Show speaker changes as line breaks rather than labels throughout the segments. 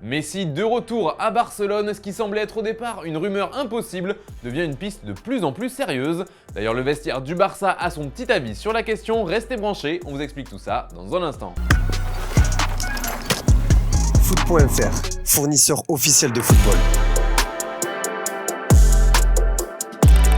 Messi de retour à Barcelone, ce qui semblait être au départ une rumeur impossible devient une piste de plus en plus sérieuse. D'ailleurs le vestiaire du Barça a son petit avis sur la question, restez branchés, on vous explique tout ça dans un instant.
Foot.fr, fournisseur officiel de football.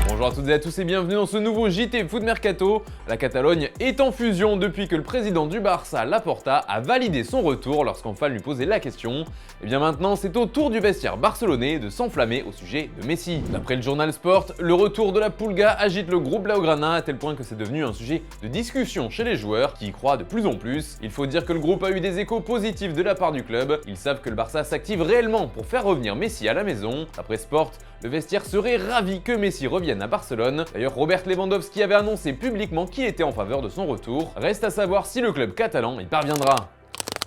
Bonjour à toutes et à tous et bienvenue dans ce nouveau JT Foot Mercato. La Catalogne est en fusion depuis que le président du Barça, Laporta, a validé son retour lorsqu'un fan lui posait la question. Et bien maintenant, c'est au tour du vestiaire barcelonais de s'enflammer au sujet de Messi. D'après le journal Sport, le retour de la Pulga agite le groupe Blaugrana à tel point que c'est devenu un sujet de discussion chez les joueurs qui y croient de plus en plus. Il faut dire que le groupe a eu des échos positifs de la part du club. Ils savent que le Barça s'active réellement pour faire revenir Messi à la maison. Après Sport, le vestiaire serait ravi que Messi revienne à Barcelone. D'ailleurs, Robert Lewandowski avait annoncé publiquement qu'il était en faveur de son retour. Reste à savoir si le club catalan y parviendra.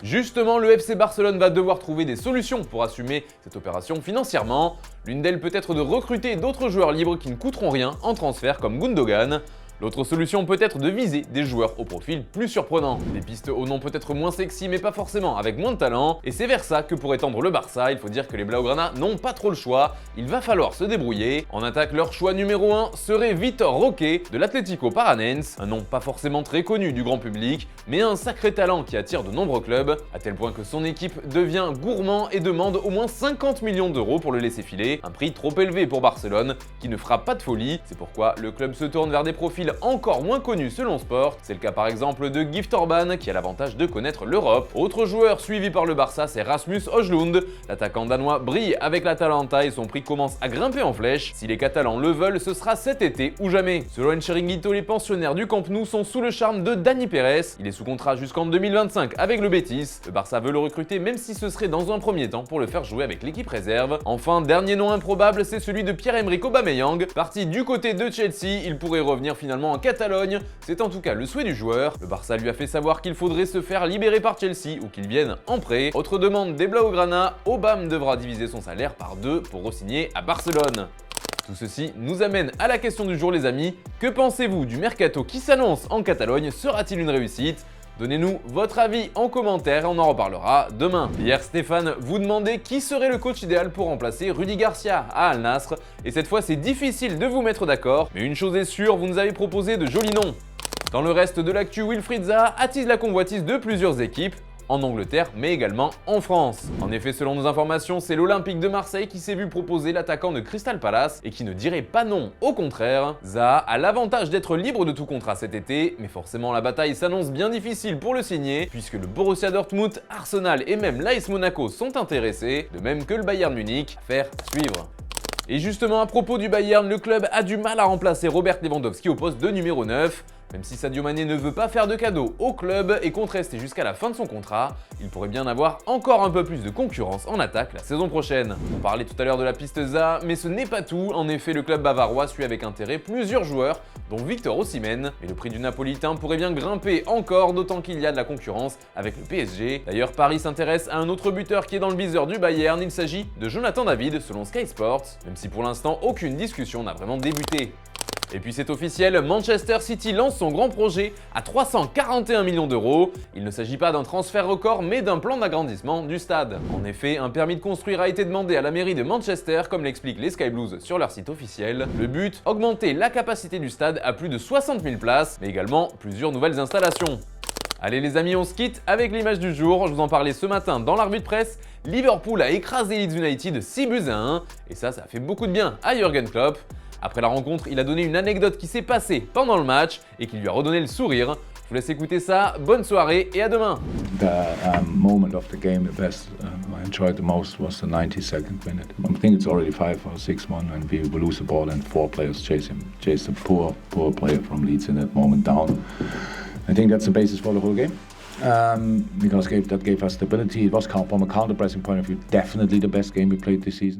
Justement, le FC Barcelone va devoir trouver des solutions pour assumer cette opération financièrement. L'une d'elles peut être de recruter d'autres joueurs libres qui ne coûteront rien en transfert comme Gundogan. L'autre solution peut être de viser des joueurs au profil plus surprenant. Des pistes au nom peut-être moins sexy mais pas forcément avec moins de talent. Et c'est vers ça que pourrait tendre le Barça. Il faut dire que les Blaugrana n'ont pas trop le choix. Il va falloir se débrouiller. En attaque, leur choix numéro 1 serait Vitor Roque de l'Atlético Paranense. Un nom pas forcément très connu du grand public, mais un sacré talent qui attire de nombreux clubs, à tel point que son équipe devient gourmand et demande au moins 50 millions d'euros pour le laisser filer. Un prix trop élevé pour Barcelone, qui ne fera pas de folie. C'est pourquoi le club se tourne vers des profils encore moins connu selon Sport. C'est le cas par exemple de Gift Orban qui a l'avantage de connaître l'Europe. Autre joueur suivi par le Barça, c'est Rasmus Højlund. L'attaquant danois brille avec l'Atalanta et son prix commence à grimper en flèche. Si les Catalans le veulent, ce sera cet été ou jamais. Selon El Chiringuito, les pensionnaires du Camp Nou sont sous le charme de Dani Pérez. Il est sous contrat jusqu'en 2025 avec le Betis. Le Barça veut le recruter même si ce serait dans un premier temps pour le faire jouer avec l'équipe réserve. Enfin, dernier nom improbable, c'est celui de Pierre-Emerick Aubameyang. Parti du côté de Chelsea, il pourrait revenir finalement en Catalogne, c'est en tout cas le souhait du joueur. Le Barça lui a fait savoir qu'il faudrait se faire libérer par Chelsea ou qu'il vienne en prêt. Autre demande des Blaugrana, Aubame devra diviser son salaire par 2 pour re-signer à Barcelone. Tout ceci nous amène à la question du jour les amis. Que pensez-vous du mercato qui s'annonce en Catalogne? Sera-t-il une réussite? Donnez-nous votre avis en commentaire et on en reparlera demain. Hier, Stéphane vous demandait qui serait le coach idéal pour remplacer Rudy Garcia à Al Nassr. Et cette fois, c'est difficile de vous mettre d'accord, mais une chose est sûre, vous nous avez proposé de jolis noms. Dans le reste de l'actu, Wilfried Zaha attise la convoitise de plusieurs équipes, en Angleterre mais également en France. En effet, selon nos informations, c'est l'Olympique de Marseille qui s'est vu proposer l'attaquant de Crystal Palace et qui ne dirait pas non. Au contraire, Zaha a l'avantage d'être libre de tout contrat cet été, mais forcément la bataille s'annonce bien difficile pour le signer puisque le Borussia Dortmund, Arsenal et même l'AS Monaco sont intéressés, de même que le Bayern Munich. Affaire à suivre. Et justement, à propos du Bayern, le club a du mal à remplacer Robert Lewandowski au poste de numéro 9. Même si Sadio Mané ne veut pas faire de cadeau au club et compte rester jusqu'à la fin de son contrat, il pourrait bien avoir encore un peu plus de concurrence en attaque la saison prochaine. On parlait tout à l'heure de la piste Zaha, mais ce n'est pas tout. En effet, le club bavarois suit avec intérêt plusieurs joueurs, dont Victor Osimhen. Et le prix du Napolitain pourrait bien grimper encore, d'autant qu'il y a de la concurrence avec le PSG. D'ailleurs, Paris s'intéresse à un autre buteur qui est dans le viseur du Bayern. Il s'agit de Jonathan David, selon Sky Sports, même si pour l'instant, aucune discussion n'a vraiment débuté. Et puis c'est officiel, Manchester City lance son grand projet à 341 millions d'euros. Il ne s'agit pas d'un transfert record, mais d'un plan d'agrandissement du stade. En effet, un permis de construire a été demandé à la mairie de Manchester, comme l'expliquent les Sky Blues sur leur site officiel. Le but, augmenter la capacité du stade à plus de 60 000 places, mais également plusieurs nouvelles installations. Allez les amis, on se quitte avec l'image du jour. Je vous en parlais ce matin dans la revue de presse. Liverpool a écrasé Leeds United 6-1, et ça a fait beaucoup de bien à Jürgen Klopp. Après la rencontre, il a donné une anecdote qui s'est passée pendant le match et qui lui a redonné le sourire. Je vous laisse écouter ça, bonne soirée et à demain.
The moment of the game, the best I enjoyed the most was the 92nd minute. I think it's already 5 or 6-1 and we lose the ball and 4 players chase the poor player from Leeds in that moment down. I think that's the basis for the whole game. Because that gave us stability. It was from a counter-pressing point of view definitely the best game we played this season.